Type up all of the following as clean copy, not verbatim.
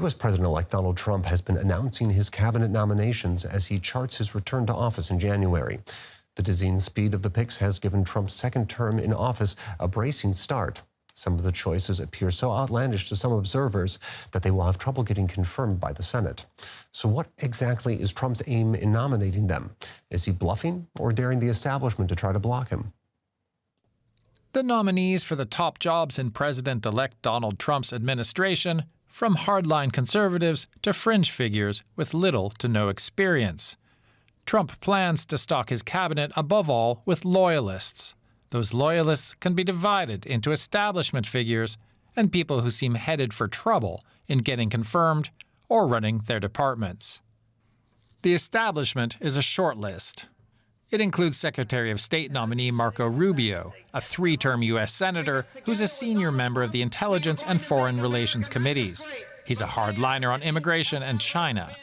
U.S. President-elect Donald Trump has been announcing his cabinet nominations as he charts his return to office in January. The dizzying speed of the picks has given Trump's second term in office a bracing start. Some of the choices appear so outlandish to some observers that they will have trouble getting confirmed by the Senate. So what exactly is Trump's aim in nominating them? Is he bluffing or daring the establishment to try to block him? The nominees for the top jobs in President-elect Donald Trump's administration, from hardline conservatives to fringe figures with little to no experience. Trump plans to stock his cabinet above all with loyalists. Those loyalists can be divided into establishment figures and people who seem headed for trouble in getting confirmed or running their departments. The establishment is a short list. It includes Secretary of State nominee Marco Rubio, a three-term U.S. Senator who's a senior member of the Intelligence and Foreign Relations Committees. He's a hardliner on immigration and China.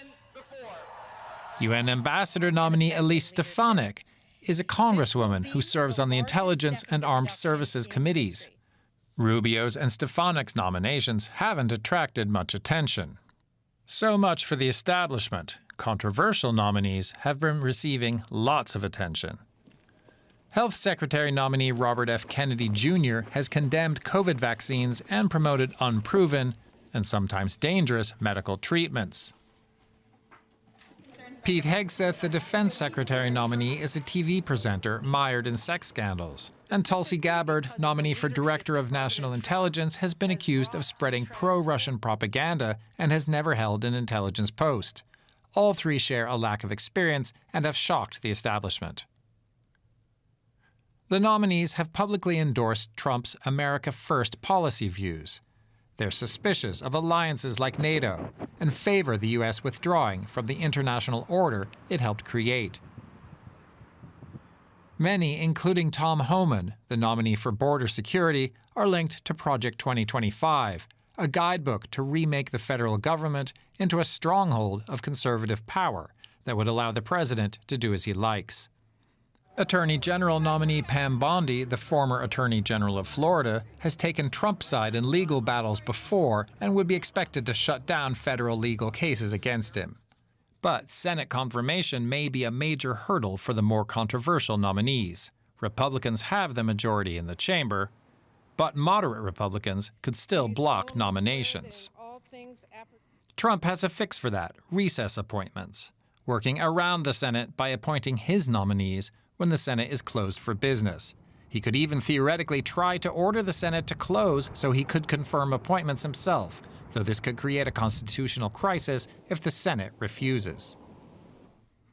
UN Ambassador nominee Elise Stefanik is a congresswoman who serves on the Intelligence and Armed Services Committees. Rubio's and Stefanik's nominations haven't attracted much attention. So much for the establishment. Controversial nominees have been receiving lots of attention. Health Secretary nominee Robert F. Kennedy Jr. has condemned COVID vaccines and promoted unproven and sometimes dangerous medical treatments. Pete Hegseth, the Defense Secretary nominee, is a TV presenter mired in sex scandals. And Tulsi Gabbard, nominee for Director of National Intelligence, has been accused of spreading pro-Russian propaganda and has never held an intelligence post. All three share a lack of experience and have shocked the establishment. The nominees have publicly endorsed Trump's America First policy views. They're suspicious of alliances like NATO and favor the U.S. withdrawing from the international order it helped create. Many, including Tom Homan, the nominee for border security, are linked to Project 2025, a guidebook to remake the federal government into a stronghold of conservative power that would allow the president to do as he likes. Attorney General nominee Pam Bondi, the former Attorney General of Florida, has taken Trump's side in legal battles before and would be expected to shut down federal legal cases against him. But Senate confirmation may be a major hurdle for the more controversial nominees. Republicans have the majority in the chamber, but moderate Republicans could still block nominations. Trump has a fix for that: recess appointments, working around the Senate by appointing his nominees when the Senate is closed for business. He could even theoretically try to order the Senate to close so he could confirm appointments himself, though this could create a constitutional crisis if the Senate refuses.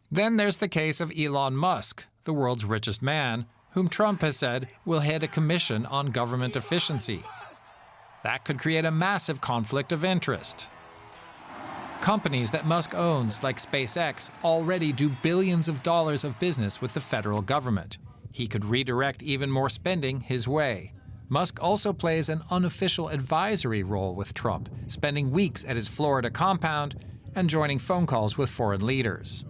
Then there's the case of Elon Musk, the world's richest man, whom Trump has said will head a commission on government efficiency. That could create a massive conflict of interest. Companies that Musk owns, like SpaceX, already do billions of dollars of business with the federal government. He could redirect even more spending his way. Musk also plays an unofficial advisory role with Trump, spending weeks at his Florida compound and joining phone calls with foreign leaders.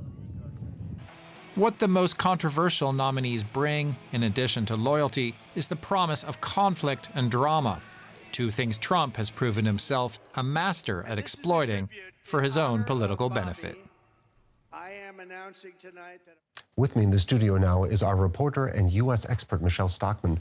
What the most controversial nominees bring, in addition to loyalty, is the promise of conflict and drama. Two things Trump has proven himself a master at exploiting for his own political benefit. With me in the studio now is our reporter and U.S. expert, Michelle Stockman.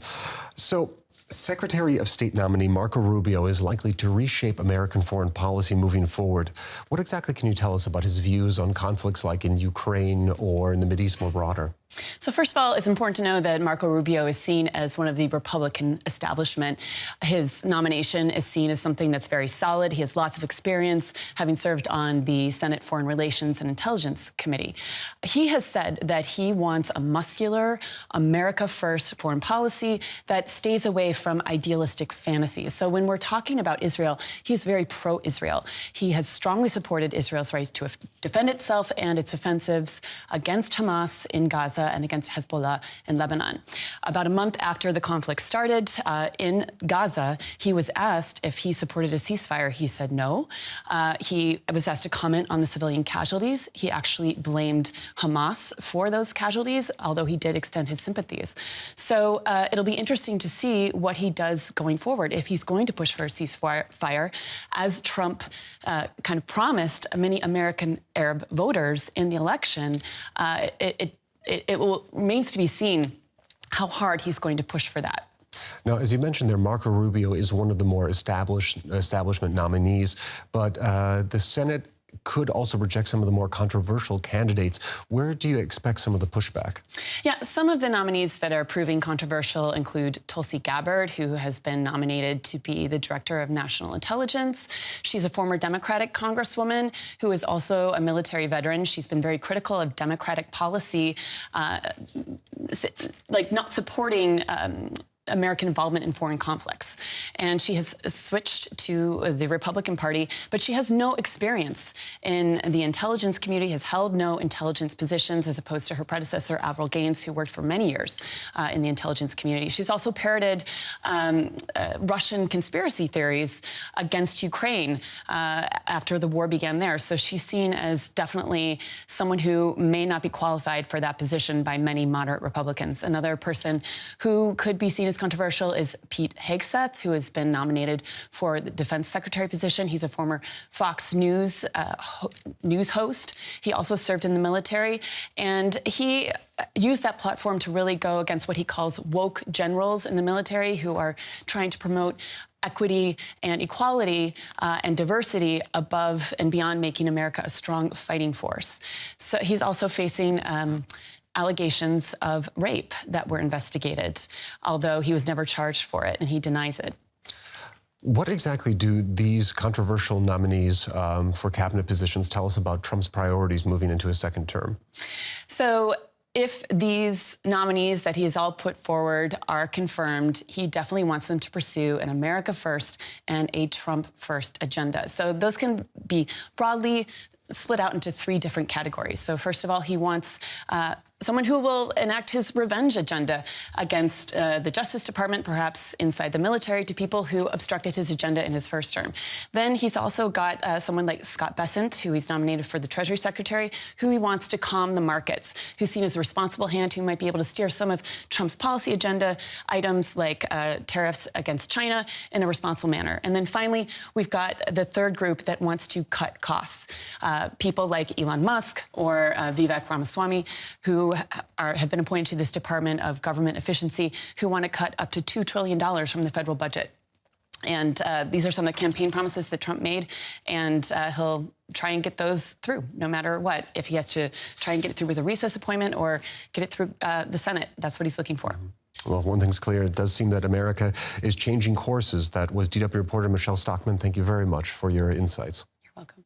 So, Secretary of State nominee Marco Rubio is likely to reshape American foreign policy moving forward. What exactly can you tell us about his views on conflicts like in Ukraine or in the Mideast more broader? So first of all, it's important to know that Marco Rubio is seen as one of the Republican establishment. His nomination is seen as something that's very solid. He has lots of experience, having served on the Senate Foreign Relations and Intelligence Committee. He has said that he wants a muscular, America First foreign policy that stays away from idealistic fantasies. So when we're talking about Israel, he's very pro-Israel. He has strongly supported Israel's right to defend itself and its offensives against Hamas in Gaza Gaza and against Hezbollah in Lebanon. About a month after the conflict started in Gaza, he was asked if he supported a ceasefire. He said no. He was asked to comment on the civilian casualties. He actually blamed Hamas for those casualties, although he did extend his sympathies. So it'll be interesting to see what he does going forward, if he's going to push for a ceasefire, as Trump kind of promised many American Arab voters in the election. It remains to be seen how hard he's going to push for that. Now, as you mentioned there, Marco Rubio is one of the more establishment nominees, but the Senate could also reject some of the more controversial candidates. Where do you expect some of the pushback? Yeah, some of the nominees that are proving controversial include Tulsi Gabbard, who has been nominated to be the Director of National Intelligence. She's a former Democratic congresswoman who is also a military veteran. She's been very critical of Democratic policy, like not supporting American involvement in foreign conflicts. And she has switched to the Republican Party, but she has no experience in the intelligence community, has held no intelligence positions, as opposed to her predecessor, Avril Gaines, who worked for many years in the intelligence community. She's also parroted Russian conspiracy theories against Ukraine after the war began there. So she's seen as definitely someone who may not be qualified for that position by many moderate Republicans. Another person who could be seen as controversial is Pete Hegseth, who has been nominated for the defense secretary position. He's a former Fox News news host. He also served in the military, and he used that platform to really go against what he calls woke generals in the military who are trying to promote equity and equality and diversity above and beyond making America a strong fighting force. So he's also facing allegations of rape that were investigated, although he was never charged for it, and he denies it. What exactly do these controversial nominees for cabinet positions tell us about Trump's priorities moving into his second term? So if these nominees that he has all put forward are confirmed, he definitely wants them to pursue an America first and a Trump first agenda. So those can be broadly split out into three different categories. So first of all, he wants someone who will enact his revenge agenda against the Justice Department, perhaps inside the military, to people who obstructed his agenda in his first term. Then he's also got someone like Scott Bessent, who he's nominated for the Treasury Secretary, who he wants to calm the markets, who's seen as a responsible hand who might be able to steer some of Trump's policy agenda items like tariffs against China in a responsible manner. And then finally, we've got the third group that wants to cut costs. People like Elon Musk or Vivek Ramaswamy, who have been appointed to this Department of Government Efficiency, who want to cut up to $2 trillion from the federal budget. And these are some of the campaign promises that Trump made, and he'll try and get those through, no matter what. If he has to try and get it through with a recess appointment or get it through the Senate, that's what he's looking for. Well, one thing's clear, it does seem that America is changing courses. That was DW reporter Michelle Stockman. Thank you very much for your insights. You're welcome.